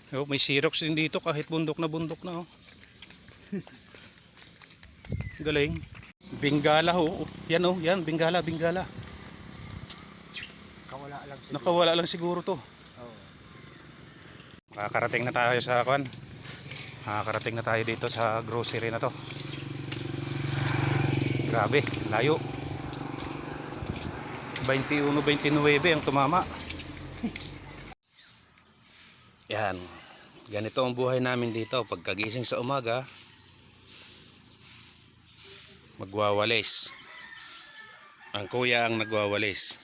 Oh, may Xerox din dito kahit bundok na oh. Galing. Bingala ho. Yan oh, yan Bingala. Nakawala lang siguro to. Oo. Makakarating na tayo sa kwan. Makakarating na tayo dito sa grocery na to. Grabe, layo. 21-29 ang tumama. Yan. Ganito ang buhay namin dito. Pagkagising sa umaga, magwawalis. Ang kuya ang nagwawalis.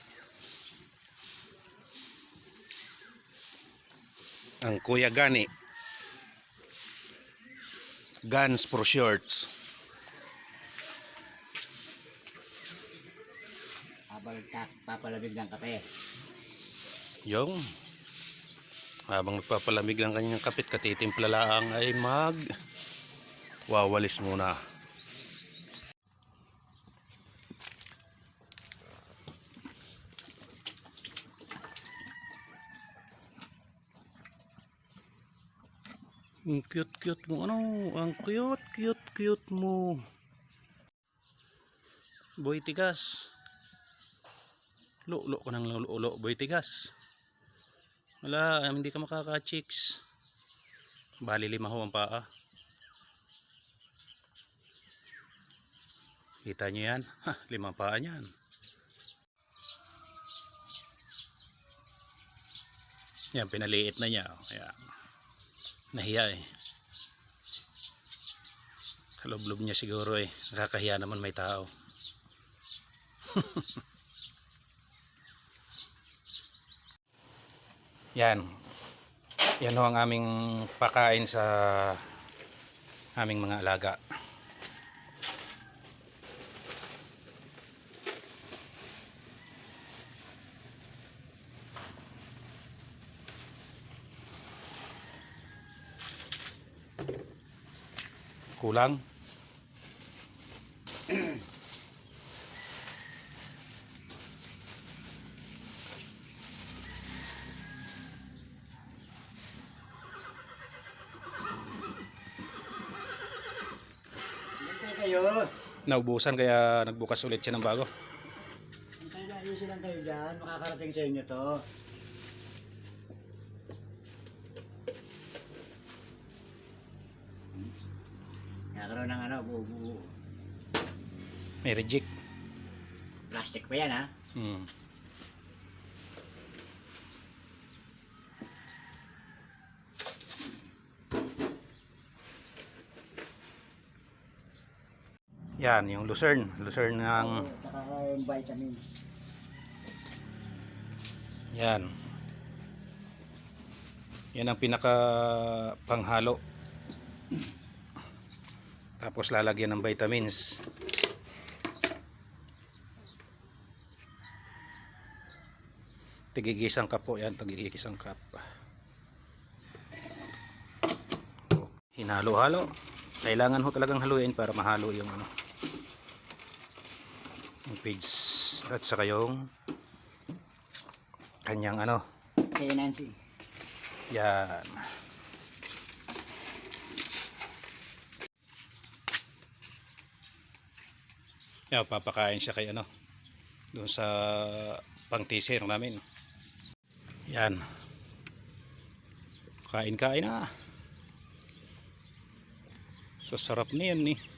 Ang kuya gani. Guns for shorts. Papalamig ng kape. Yung habang nagpapalamig lang kanyang kapit, katitimpla lang ay wawalis muna. Ang cute mo, ang cute mo. Boy tigas. Lulo ko ng lulo, boy tigas. Wala, hindi ka makaka-chicks. Bali 5 ho ang paa. Kita nyo yan? 5 paa niyan. Yan, pinaliit na niya. Ayan. Nahiya eh. Kaloblob niya siguro eh. Nakakahiya naman may tao. Yan. Yan ho ang aming pakain sa aming mga alaga. Kulang. Kayo. Naubusan kaya nagbukas ulit siya ng bago. Hintay na, ayusin lang kayo dyan. Makakarating sa inyo to. Nakaroon ng buo-buo. May reject. Plastic pa yan ha. Yan, yung lucerne ng Saka yung vitamins. yan. Yan ang pinaka panghalo. Tapos lalagyan ng vitamins. Tigigisang cup po yan, tigigisang cup. Hinalo-halo. Kailangan ho talagang haluin para mahalo yung yung pigs at saka yung kanyang Kaya Nancy. yan. Yan, papakain siya kay doon sa pang-teaser namin. Yan. Kain na. Sa sarap niyan eh.